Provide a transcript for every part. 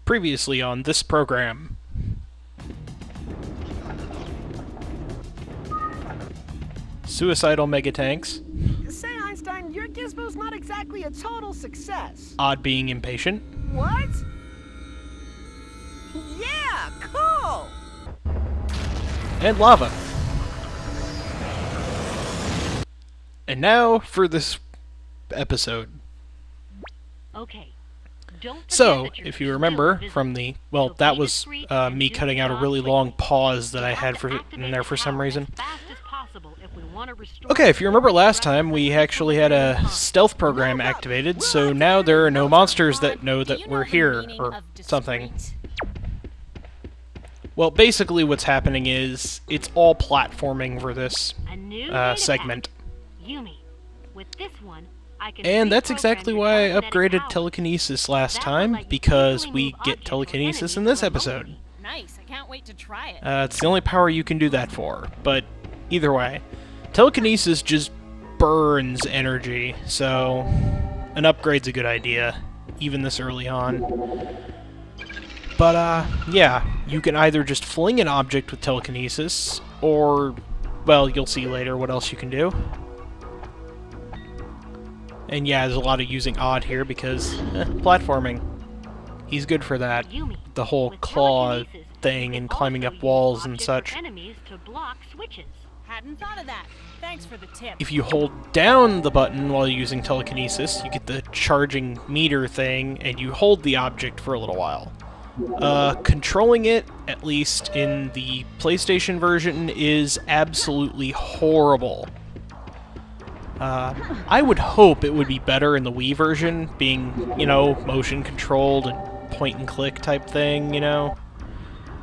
Previously on this program. Suicidal megatanks. Say, Einstein, your gizmo's not exactly a total success. Odd being impatient. What? Yeah, cool! And lava. And now for this episode. Okay. So, if you remember from the, well, that was me cutting out a really long pause that I had in there for some reason. Okay, if you remember last time, we actually had a stealth program activated, so now there are no monsters that know that we're here, or something. Well, basically what's happening is, it's all platforming for this segment. And that's exactly why I upgraded telekinesis last time, because we get telekinesis in this episode. Nice, I can't wait to try it. It's the only power you can do that for, but either way. Telekinesis just burns energy, so an upgrade's a good idea, even this early on. But, yeah, you can either just fling an object with telekinesis, or, well, you'll see later what else you can do. And yeah, there's a lot of using odd here because, platforming. He's good for that. The whole claw thing and climbing up walls and such. Hadn't thought of that. Thanks for the tip. If you hold down the button while you're using telekinesis, you get the charging meter thing, and you hold the object for a little while. Controlling it, at least in the PlayStation version, is absolutely horrible. I would hope it would be better in the Wii version, being, you know, motion-controlled and point-and-click type thing, you know?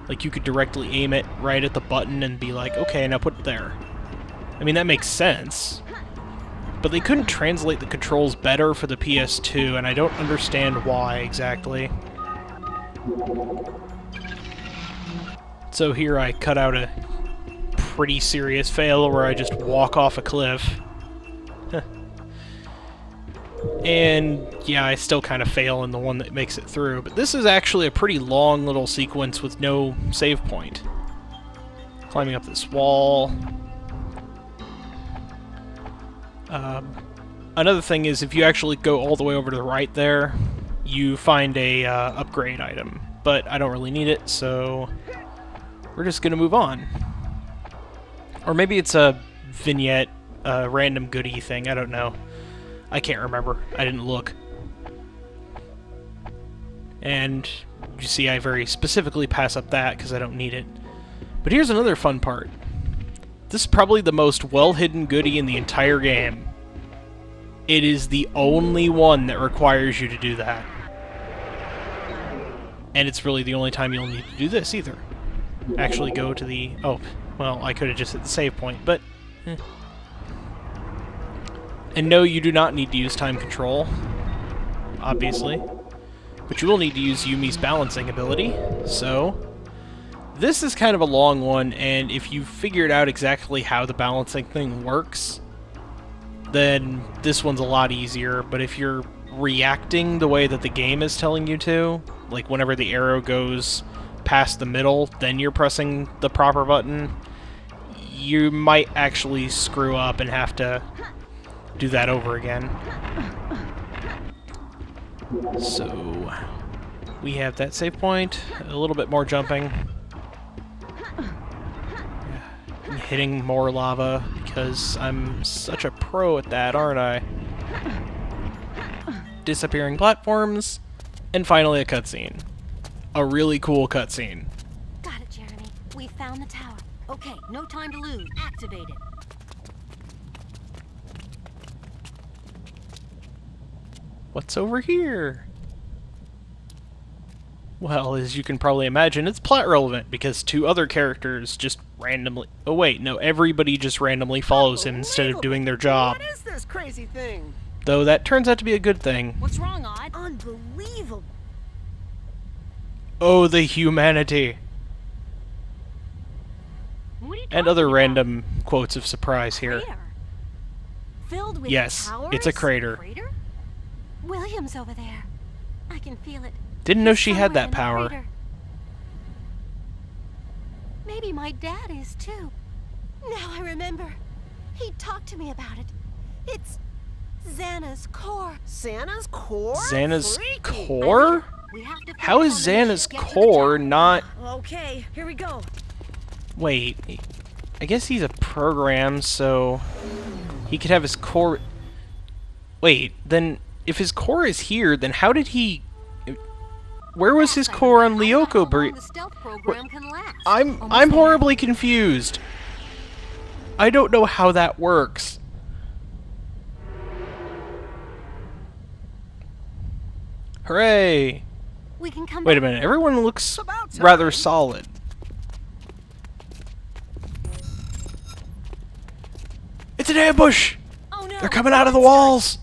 Like, you could directly aim it right at the button and be like, okay, now put it there. I mean, that makes sense. But they couldn't translate the controls better for the PS2, and I don't understand why exactly. So here I cut out a pretty serious fail where I just walk off a cliff. And yeah, I still kind of fail in the one that makes it through, but this is actually a pretty long little sequence with no save point. Climbing up this wall. Another thing is, if you actually go all the way over to the right there, you find a upgrade item, but I don't really need it, so we're just gonna move on. Or maybe it's a vignette, random goodie thing, I don't know. I can't remember. I didn't look. And you see I very specifically pass up that because I don't need it. But here's another fun part. This is probably the most well-hidden goodie in the entire game. It is the only one that requires you to do that. And it's really the only time you'll need to do this either. Actually go to the... oh, well, I could have just hit the save point, but... And no, you do not need to use time control, obviously. But you will need to use Yumi's balancing ability, so... This is kind of a long one, and if you figured out exactly how the balancing thing works, then this one's a lot easier, but if you're reacting the way that the game is telling you to, like whenever the arrow goes past the middle, then you're pressing the proper button, you might actually screw up and have to do that over again. So, we have that save point, a little bit more jumping. Hitting more lava, because I'm such a pro at that, aren't I? Disappearing platforms, and finally a cutscene. A really cool cutscene. Got it, Jeremy. We found the tower. Okay, no time to lose. Activate it. What's over here? Well, as you can probably imagine, it's plot relevant, because two other characters just randomly... oh wait, no, everybody just randomly follows him instead of doing their job. What is this crazy thing? Though that turns out to be a good thing. What's wrong, Odd? Unbelievable. Oh, the humanity! And other random quotes of surprise here. Filled with Yes, towers? it's a crater. William's over there. I can feel it. Didn't know He's she had somewhere that in the power. crater. Maybe my dad is too. Now I remember. He talked to me about it. It's Xana's core. Santa's core? Xana's Freaky. core? We have to How is focus on the Xana's mission. Get to the core tower. not... Okay, here we go. Wait, I guess he's a program, so he could have his core... Wait, then if his core is here, then how did he... Where was his core on Lyoko? The stealth program can last. I'm horribly confused. I don't know how that works. Hooray! We can come Wait a back. minute, everyone looks About time. rather solid. It's an ambush! Oh no! They're coming out of the walls!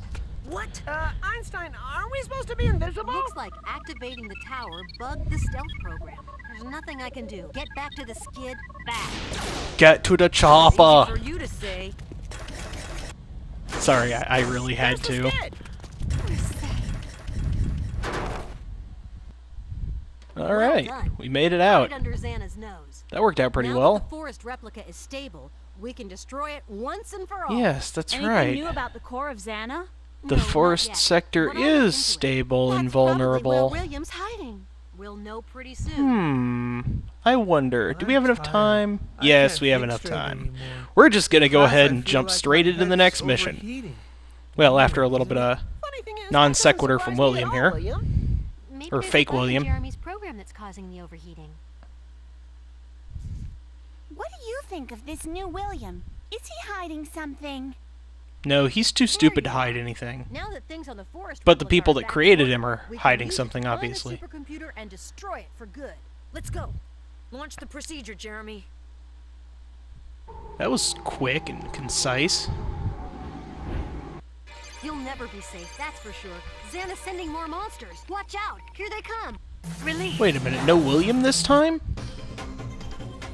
What? Einstein, aren't we supposed to be invisible? Looks like activating the tower bugged the stealth program. There's nothing I can do. Get back to the skid. Back. Get to the Easy choppa! for you to say. Sorry, I really had Where's the to. skid? Alright, done. we made it out. Right under Xana's nose. That worked out pretty now well. That the Forest Replika is stable, we can destroy it once and for all. Yes, that's Anything right. new about the core of XANA? The No, not forest yet. sector But I'll look into is it. stable and That's probably vulnerable. where William's hiding. We'll know pretty soon. I wonder, do we have enough time? Yes, we have enough straight time. anymore. We're just gonna go Plus, ahead I and feel jump like straight my into the head's next mission. overheating. Well, after a little bit of Funny thing is, non that doesn't sequitur from surprise me at William all, here. William. Maybe Or there's a fake bug in William. Jeremy's program that's causing the overheating. What do you think of this new William? Is he hiding something? No, he's too stupid to hide anything. Now that things on the Forest But the Replika people are that back created working, him are we can hiding use something, the obviously. supercomputer and destroy it for good. Let's go. Launch the procedure, Jeremy. That was quick and concise. You'll never be safe, that's for sure. Xana's sending more monsters. Watch out! Here they come. Release. Wait a minute, no William this time?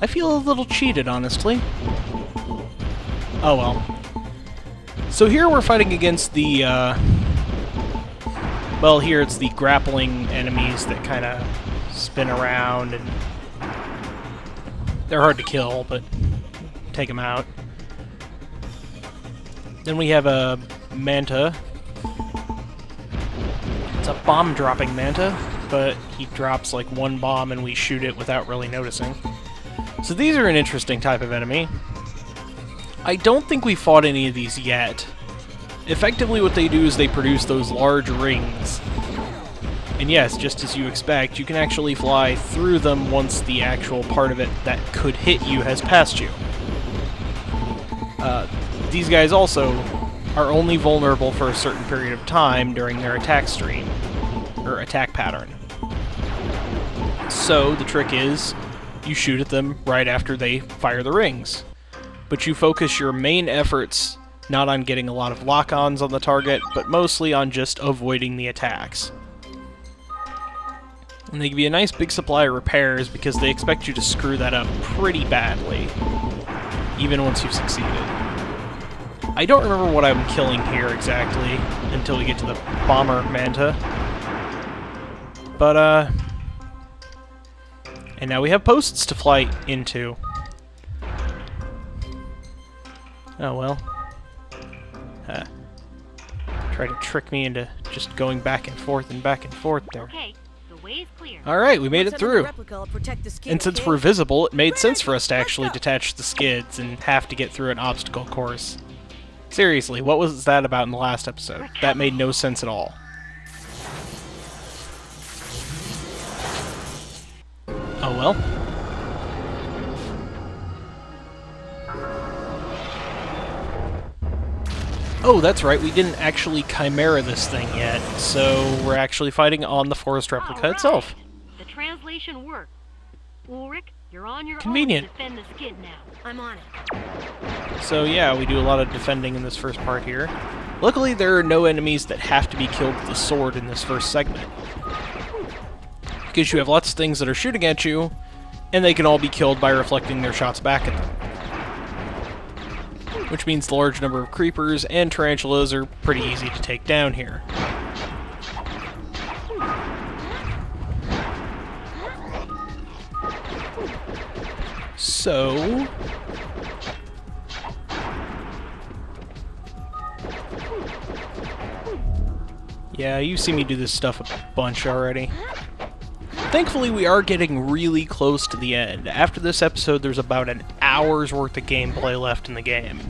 I feel a little cheated, honestly. Oh well. So here we're fighting against the, well, here it's the grappling enemies that kind of spin around, and they're hard to kill, but take them out. Then we have a manta. It's a bomb-dropping manta, but he drops like one bomb and we shoot it without really noticing. So these are an interesting type of enemy. I don't think we fought any of these yet. Effectively what they do is they produce those large rings. And yes, just as you expect, you can actually fly through them once the actual part of it that could hit you has passed you. These guys also are only vulnerable for a certain period of time during their attack stream, or attack pattern. So the trick is, you shoot at them right after they fire the rings. But you focus your main efforts not on getting a lot of lock-ons on the target, but mostly on just avoiding the attacks. And they give you a nice big supply of repairs because they expect you to screw that up pretty badly, even once you've succeeded. I don't remember what I'm killing here exactly until we get to the bomber manta. But, and now we have posts to fly into. Oh well. Try to trick me into just going back and forth there. Okay, the way is clear. Alright, we made it through. Replica will protect the skid, And since okay? we're visible, it made sense for us to actually detach the skids and have to get through an obstacle course. Seriously, what was that about in the last episode? That made no sense at all. Oh well. Oh, that's right, we didn't actually chimera this thing yet, so we're actually fighting on the Forest Replika itself. The translation worked. Ulrich, you're on your Convenient. own to defend the skid now. I'm on it. So yeah, we do a lot of defending in this first part here. Luckily, there are no enemies that have to be killed with the sword in this first segment. Because you have lots of things that are shooting at you, and they can all be killed by reflecting their shots back at them. Which means the large number of creepers and tarantulas are pretty easy to take down here. So... yeah, you see me do this stuff a bunch already. Thankfully, we are getting really close to the end. After this episode, there's about an hour's worth of gameplay left in the game,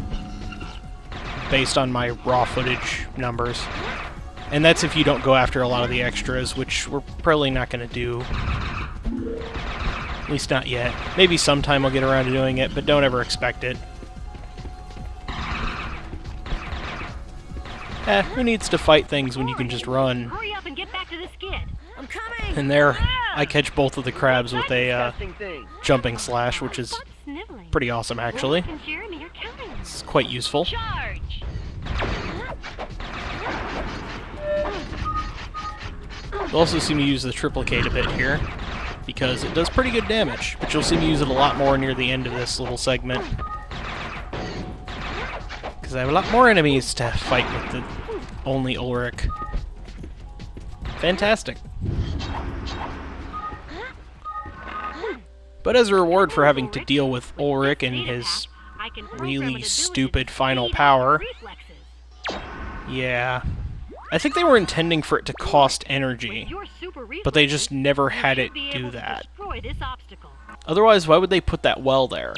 based on my raw footage numbers. And that's if you don't go after a lot of the extras, which we're probably not going to do. At least not yet. Maybe sometime I'll get around to doing it, but don't ever expect it. Who needs to fight things when you can just run? Hurry up and get back to the skid. I'm coming! And there, I catch both of the crabs with a jumping slash, which is pretty awesome, actually. Ulrich and Jeremy are counting. It's quite useful. Charge! You'll also see me use the triplicate a bit here, because it does pretty good damage, but you'll see me use it a lot more near the end of this little segment. Because I have a lot more enemies to fight with the only Ulrich. Fantastic. But as a reward for having to deal with Ulrich and his really stupid final power... yeah... I think they were intending for it to cost energy, but they just never had it do that. Otherwise, why would they put that well there?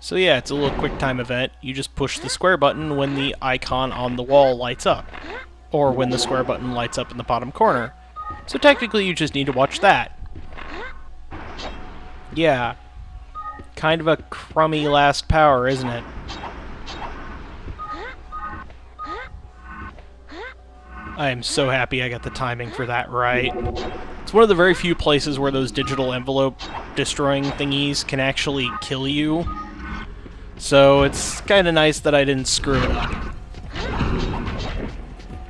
So yeah, it's a little quick time event. You just push the square button when the icon on the wall lights up, or when the square button lights up in the bottom corner. So technically you just need to watch that. Yeah. Kind of a crummy last power, isn't it? I am so happy I got the timing for that right. It's one of the very few places where those digital envelope destroying thingies can actually kill you. So it's kind of nice that I didn't screw it up.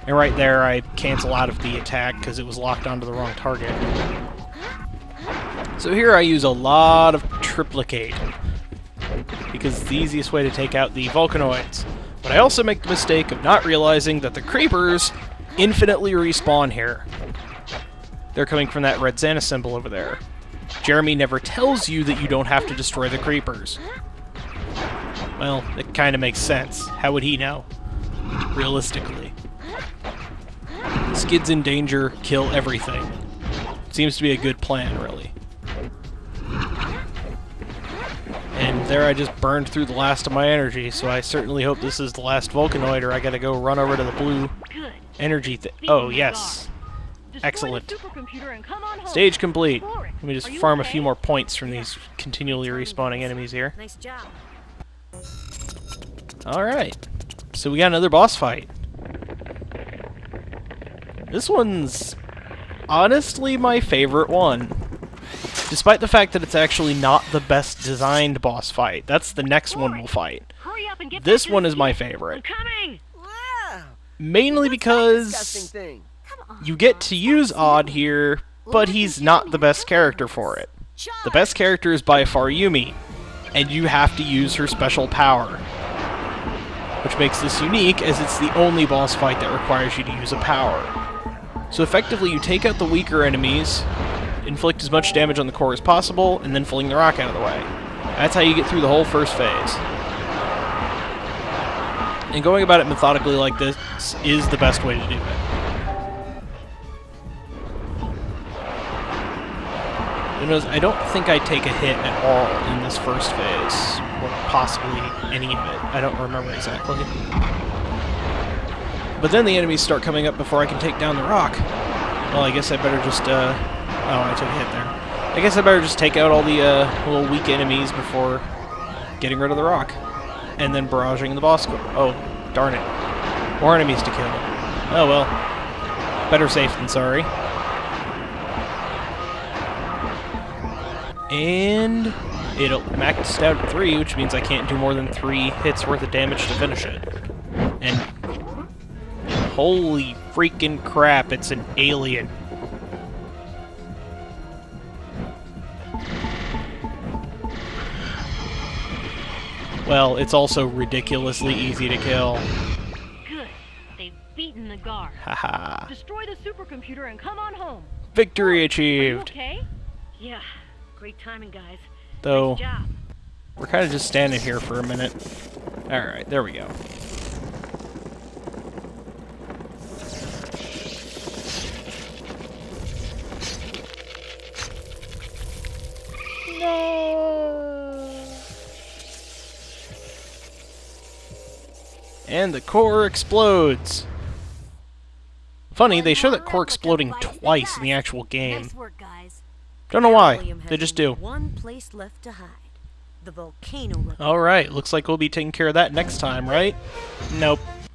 And right there I cancel out of the attack because it was locked onto the wrong target. So here I use a lot of triplicate, because it's the easiest way to take out the Volcanoids. But I also make the mistake of not realizing that the creepers infinitely respawn here. They're coming from that red XANA symbol over there. Jeremy never tells you that you don't have to destroy the creepers. Well, it kind of makes sense. How would he know? Realistically. Skids in danger, kill everything. Seems to be a good plan, really. And there I just burned through the last of my energy, so I certainly hope this is the last Volcanoid, or I gotta go run over to the blue energy thing. Oh, yes. Excellent. Stage complete. Let me just farm a few more points from these continually respawning enemies here. Nice job. Alright. So we got another boss fight. This one's honestly my favorite one. Despite the fact that it's actually not the best designed boss fight. That's the next one we'll fight. This one is my favorite. Mainly because you get to use Odd here, but he's not the best character for it. The best character is by far Yumi, and you have to use her special power. Which makes this unique, as it's the only boss fight that requires you to use a power. So effectively you take out the weaker enemies, inflict as much damage on the core as possible, and then fling the rock out of the way. That's how you get through the whole first phase. And going about it methodically like this is the best way to do it. You know, I don't think I take a hit at all in this first phase, or possibly any of it. I don't remember exactly. But then the enemies start coming up before I can take down the rock. Well, I guess I better just, oh, I took a hit there. I guess I better just take out all the little weak enemies before getting rid of the rock. And then barraging the boss. Oh, darn it. More enemies to kill. Oh well. Better safe than sorry. And it maxed out at 3, which means I can't do more than 3 hits worth of damage to finish it. And holy freaking crap, it's an alien. Well, it's also ridiculously easy to kill. Good. They've beaten the guard. Haha. Destroy the supercomputer and come on home. Victory Are you achieved. okay? Yeah. Great timing, guys. Though, Nice job. we're kind of just standing here for a minute. Alright, there we go. And the core explodes. Funny, they show that core exploding twice in the actual game. Nice work, guys. Don't know why. William has They just do. one place left to hide. The Volcano Replika. Alright, looks like we'll be taking care of that next time, right? Nope.